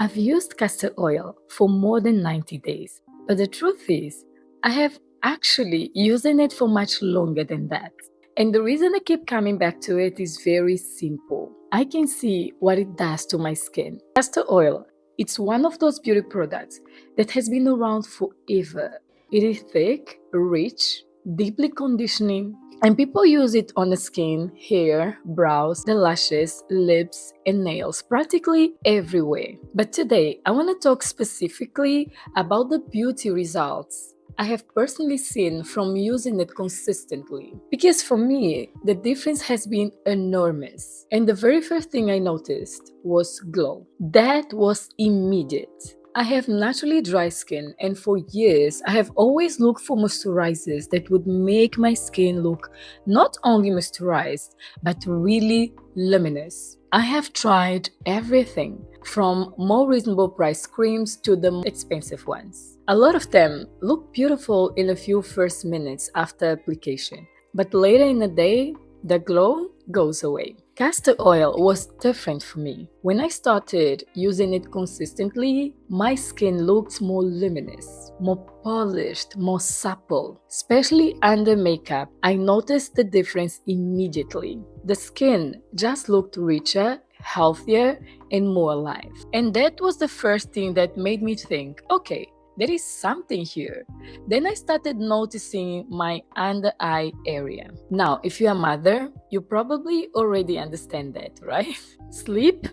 I've used castor oil for more than 90 days, but the truth is, I have actually using it for much longer than that. And the reason I keep coming back to it is very simple. I can see what it does to my skin. Castor oil, it's one of those beauty products that has been around forever. It is thick, rich, deeply conditioning, and people use it on the skin, hair, brows, the lashes, lips, and nails, practically everywhere. But today, I want to talk specifically about the beauty results I have personally seen from using it consistently. Because for me, the difference has been enormous. And the very first thing I noticed was glow. That was immediate. I have naturally dry skin, and for years I have always looked for moisturizers that would make my skin look not only moisturized but really luminous. I have tried everything from more reasonable price creams to the more expensive ones. A lot of them look beautiful in a few first minutes after application, but later in the day, the glow goes away. Castor oil was different for me. When I started using it consistently, my skin looked more luminous, more polished, more supple. Especially under makeup, I noticed the difference immediately. The skin just looked richer, healthier, and more alive. And that was the first thing that made me think, okay, there is something here. Then I started noticing my under eye area. Now, if you're a mother, you probably already understand that, right? Sleep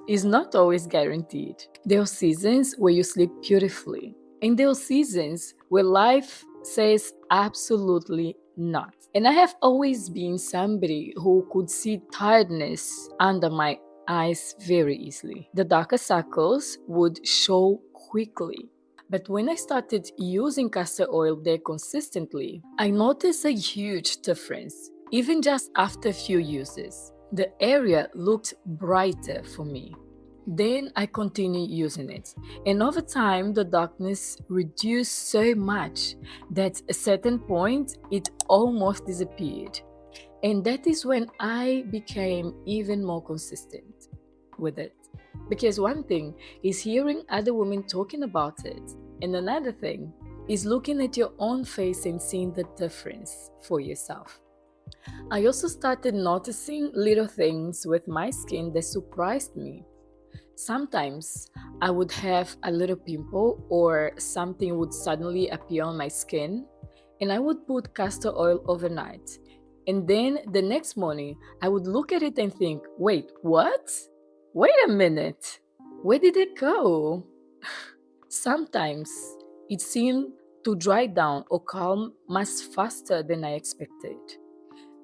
is not always guaranteed. There are seasons where you sleep beautifully, and there are seasons where life says absolutely not. And I have always been somebody who could see tiredness under my eyes very easily. The darker circles would show quickly. But when I started using castor oil there consistently, I noticed a huge difference, even just after a few uses. The area looked brighter for me. Then I continued using it, and over time the darkness reduced so much that at a certain point it almost disappeared. And that is when I became even more consistent with it. Because one thing is hearing other women talking about it, and another thing is looking at your own face and seeing the difference for yourself. I also started noticing little things with my skin that surprised me. Sometimes I would have a little pimple or something would suddenly appear on my skin, and I would put castor oil overnight. And then the next morning, I would look at it and think, wait, what? Wait a minute. Where did it go? Sometimes it seemed to dry down or calm much faster than I expected.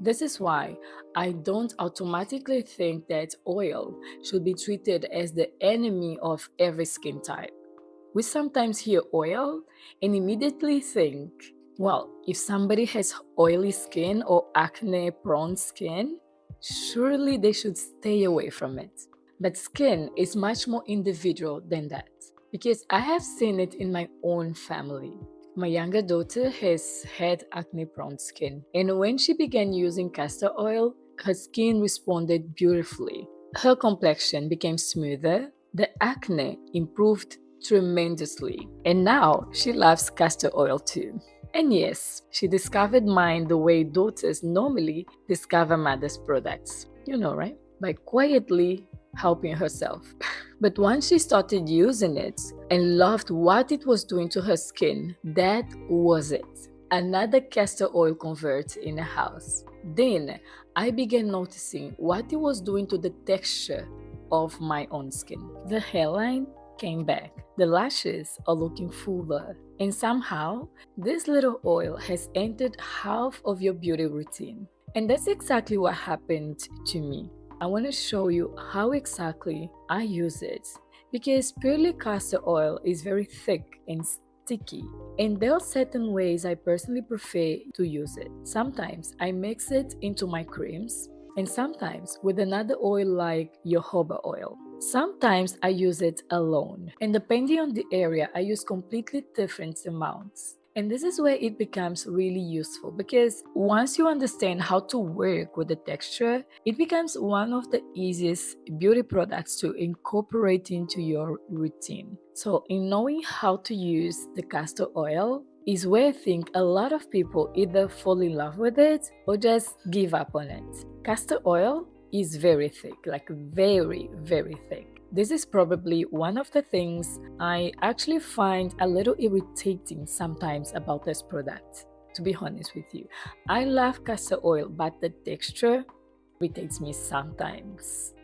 This is why I don't automatically think that oil should be treated as the enemy of every skin type. We sometimes hear oil and immediately think, well, if somebody has oily skin or acne prone skin, surely they should stay away from it. But skin is much more individual than that, because I have seen it in my own family. My younger daughter has had acne prone skin, and when she began using castor oil, her skin responded beautifully. Her complexion became smoother, the acne improved tremendously, and now she loves castor oil too. And yes, she discovered mine the way daughters normally discover mother's products. You know, right? By quietly helping herself. But once she started using it and loved what it was doing to her skin, that was it. Another castor oil convert in a house. Then I began noticing what it was doing to the texture of my own skin. The hairline came back. The lashes are looking fuller. And somehow, this little oil has entered half of your beauty routine. And that's exactly what happened to me. I want to show you how exactly I use it, because purely castor oil is very thick and sticky, and there are certain ways I personally prefer to use it. Sometimes I mix it into my creams, and sometimes with another oil like jojoba oil. Sometimes I use it alone, and depending on the area, I use completely different amounts. And this is where it becomes really useful because once you understand how to work with the texture, it becomes one of the easiest beauty products to incorporate into your routine. So, in knowing how to use the castor oil, is where I think a lot of people either fall in love with it or just give up on it. Castor oil is very thick, like very, very thick. This is probably one of the things I actually find a little irritating sometimes about this product, to be honest with you. I love castor oil, but the texture irritates me sometimes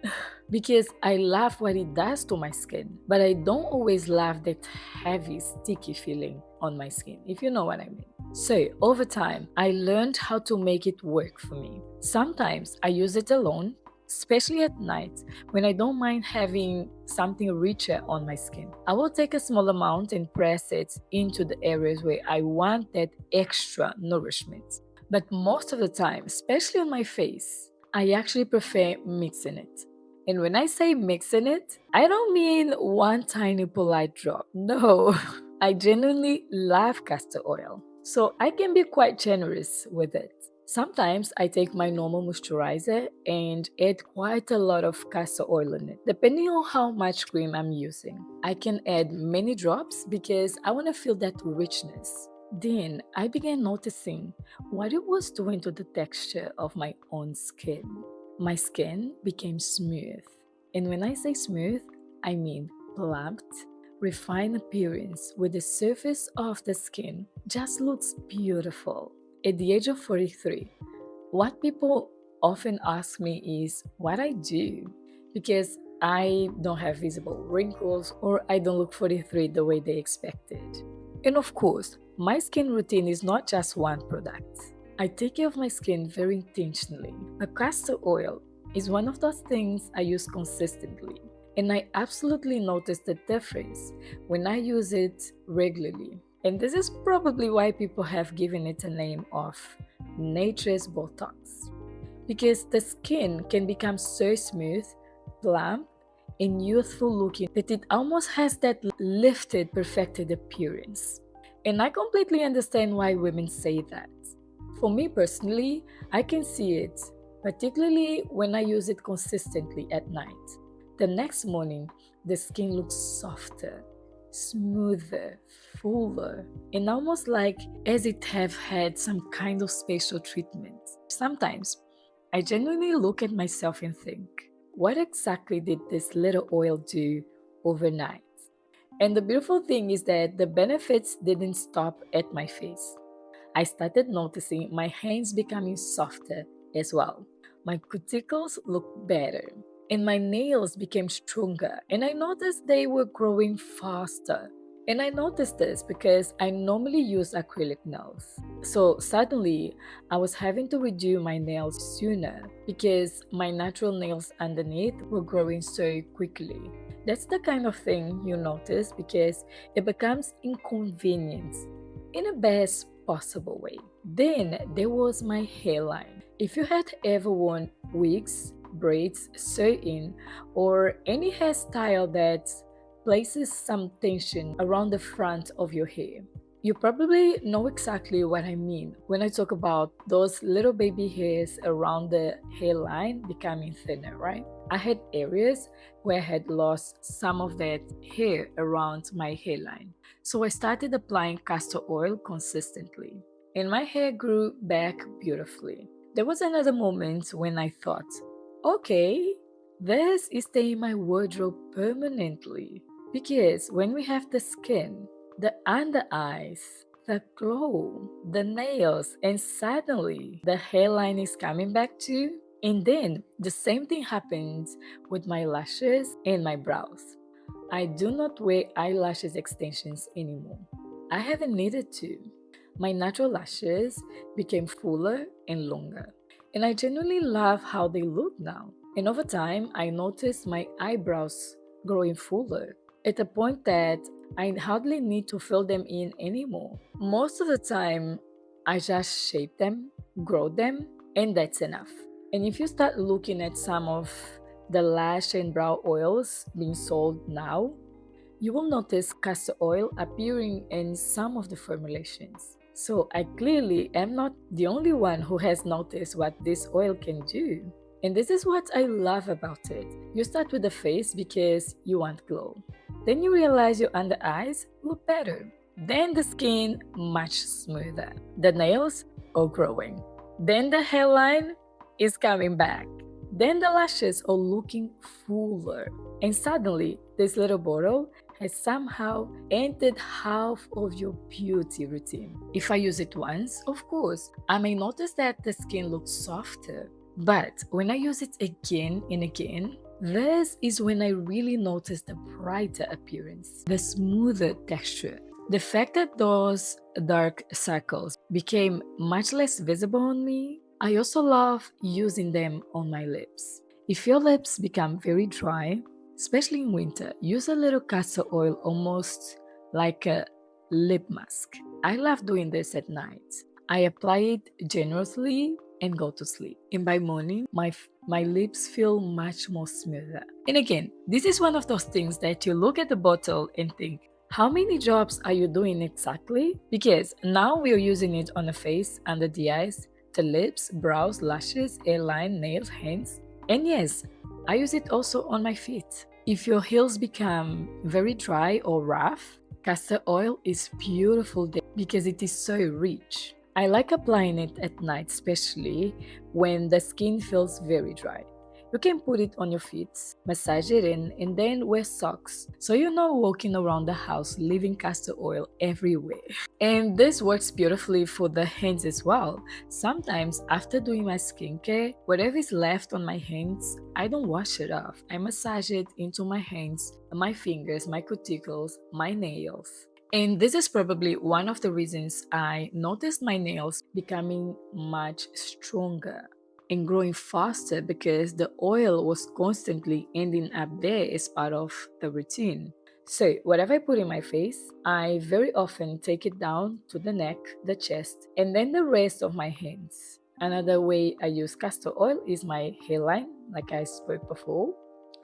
because I love what it does to my skin, but I don't always love that heavy, sticky feeling on my skin, if you know what I mean. So, over time, I learned how to make it work for me. Sometimes I use it alone, especially at night when I don't mind having something richer on my skin. I will take a small amount and press it into the areas where I want that extra nourishment. But most of the time, especially on my face, I actually prefer mixing it. And when I say mixing it, I don't mean one tiny polite drop. No, I genuinely love castor oil. So I can be quite generous with it. Sometimes I take my normal moisturizer and add quite a lot of castor oil in it, depending on how much cream I'm using. I can add many drops because I want to feel that richness. Then I began noticing what it was doing to the texture of my own skin. My skin became smooth. And when I say smooth, I mean plumped, refined appearance where the surface of the skin just looks beautiful. At the age of 43, what people often ask me is what I do because I don't have visible wrinkles or I don't look 43 the way they expected. And of course, my skin routine is not just one product. I take care of my skin very intentionally. But castor oil is one of those things I use consistently. And I absolutely notice the difference when I use it regularly. And this is probably why people have given it a name of nature's Botox. Because the skin can become so smooth, plump, and youthful looking that it almost has that lifted, perfected appearance. And I completely understand why women say that. For me personally, I can see it, particularly when I use it consistently at night. The next morning, the skin looks softer, smoother, fuller, and almost like as it have had some kind of special treatment. Sometimes I genuinely look at myself and think, what exactly did this little oil do overnight? And the beautiful thing is that the benefits didn't stop at my face. I started noticing my hands becoming softer as well. My cuticles looked better, and my nails became stronger, and I noticed they were growing faster. And I noticed this because I normally use acrylic nails. So suddenly, I was having to redo my nails sooner because my natural nails underneath were growing so quickly. That's the kind of thing you notice because it becomes inconvenient in a best possible way. Then there was my hairline. If you had ever worn wigs, braids, sew-in, or any hairstyle that places some tension around the front of your hair, you probably know exactly what I mean when I talk about those little baby hairs around the hairline becoming thinner, right? I had areas where I had lost some of that hair around my hairline. So I started applying castor oil consistently, and my hair grew back beautifully. There was another moment when I thought, okay, this is staying in my wardrobe permanently. Because when we have the skin, the under eyes, the glow, the nails, and suddenly the hairline is coming back too. And then the same thing happens with my lashes and my brows. I do not wear eyelashes extensions anymore. I haven't needed to. My natural lashes became fuller and longer. And I genuinely love how they look now. And over time, I noticed my eyebrows growing fuller at a point that I hardly need to fill them in anymore. Most of the time, I just shape them, grow them, and that's enough. And if you start looking at some of the lash and brow oils being sold now, you will notice castor oil appearing in some of the formulations. So I clearly am not the only one who has noticed what this oil can do. And this is what I love about it. You start with the face because you want glow. Then you realize your under eyes look better. Then the skin much smoother. The nails are growing. Then the hairline is coming back. Then the lashes are looking fuller. And suddenly, this little bottle has somehow entered half of your beauty routine. If I use it once, of course, I may notice that the skin looks softer. But when I use it again and again, this is when I really notice the brighter appearance, the smoother texture. The fact that those dark circles became much less visible on me, I also love using them on my lips. If your lips become very dry, especially in winter, use a little castor oil almost like a lip mask. I love doing this at night. I apply it generously and go to sleep. And by morning, my lips feel much more smoother. And again, this is one of those things that you look at the bottle and think, how many jobs are you doing exactly? Because now we are using it on the face, under the eyes, the lips, brows, lashes, hairline, nails, hands. And yes, I use it also on my feet. If your heels become very dry or rough, castor oil is beautiful there because it is so rich. I like applying it at night, especially when the skin feels very dry. You can put it on your feet, massage it in, and then wear socks. So you're not walking around the house leaving castor oil everywhere. And this works beautifully for the hands as well. Sometimes after doing my skincare, whatever is left on my hands, I don't wash it off. I massage it into my hands, my fingers, my cuticles, my nails. And this is probably one of the reasons I noticed my nails becoming much stronger and growing faster because the oil was constantly ending up there as part of the routine. So, whatever I put in my face, I very often take it down to the neck, the chest, and then the rest of my hands. Another way I use castor oil is my hairline, like I spoke before.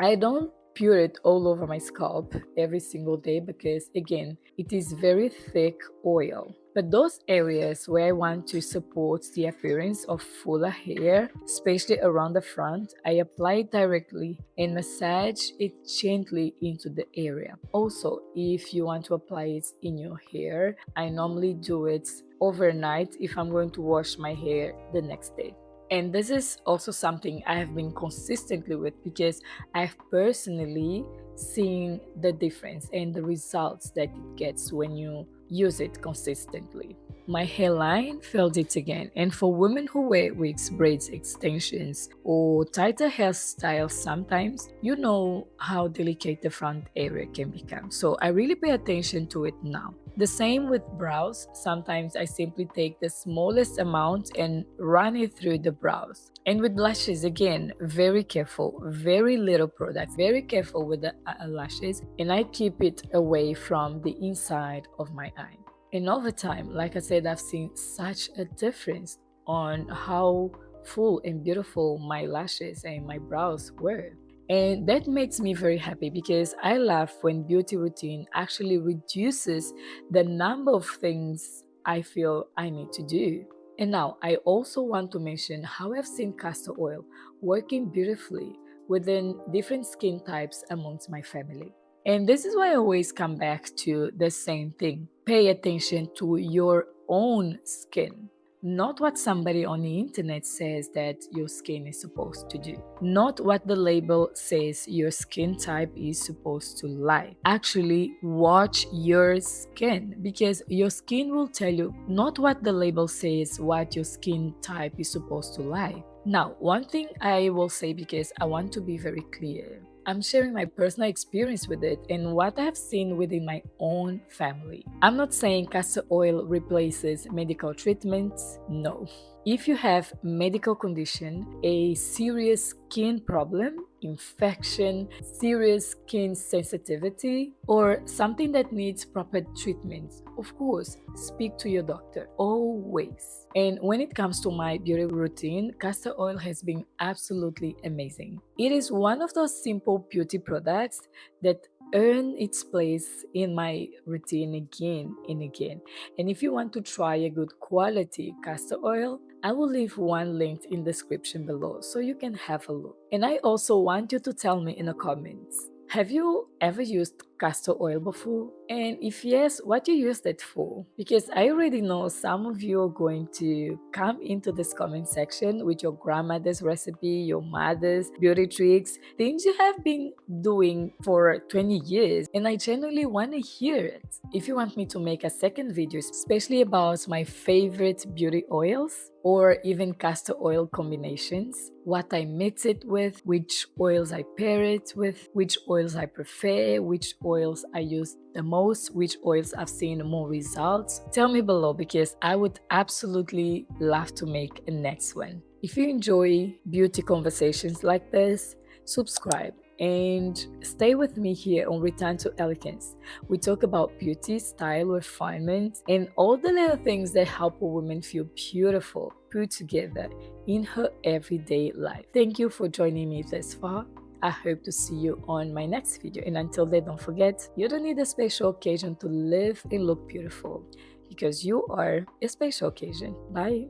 I don't pour it all over my scalp every single day because, again, it is very thick oil. But those areas where I want to support the appearance of fuller hair, especially around the front, I apply it directly and massage it gently into the area. Also, if you want to apply it in your hair, I normally do it overnight if I'm going to wash my hair the next day. And this is also something I have been consistently with because I've personally seen the difference and the results that it gets when you use it consistently. My hairline felt it again, and for women who wear wigs, braids, extensions, or tighter hairstyles, sometimes you know how delicate the front area can become. So I really pay attention to it now. The same with brows. Sometimes I simply take the smallest amount and run it through the brows. And with lashes, again, very careful, very little product, very careful with the lashes, and I keep it away from the inside of my eye. And over time, like I said, I've seen such a difference on how full and beautiful my lashes and my brows were. And that makes me very happy because I love when beauty routine actually reduces the number of things I feel I need to do. And now I also want to mention how I've seen castor oil working beautifully within different skin types amongst my family. And this is why I always come back to the same thing. Pay attention to your own skin, not what somebody on the internet says that your skin is supposed to do, not what the label says your skin type is supposed to like. Actually, watch your skin because your skin will tell you not what the label says what your skin type is supposed to like. Now, one thing I will say because I want to be very clear. I'm sharing my personal experience with it and what I have seen within my own family. I'm not saying castor oil replaces medical treatments, no. If you have medical condition, a serious skin problem, infection, serious skin sensitivity, or something that needs proper treatment, of course, speak to your doctor, always. And when it comes to my beauty routine, castor oil has been absolutely amazing. It is one of those simple beauty products that earn its place in my routine again and again. And if you want to try a good quality castor oil, I will leave one link in the description below so you can have a look. And I also want you to tell me in the comments, have you ever used castor oil before? And if yes, what you used it for? Because I already know some of you are going to come into this comment section with your grandmother's recipe, your mother's beauty tricks, things you have been doing for 20 years. And I genuinely want to hear it. If you want me to make a second video, especially about my favorite beauty oils, or even castor oil combinations, what I mix it with, which oils I pair it with, which oils I prefer, which oils I use the most, which oils I've seen more results, tell me below because I would absolutely love to make a next one. If you enjoy beauty conversations like this, subscribe and stay with me here on Return to Elegance. We talk about beauty, style, refinement, and all the little things that help a woman feel beautiful, put together in her everyday life. Thank you for joining me this far. I hope to see you on my next video. And until then, don't forget, you don't need a special occasion to live and look beautiful because you are a special occasion. Bye.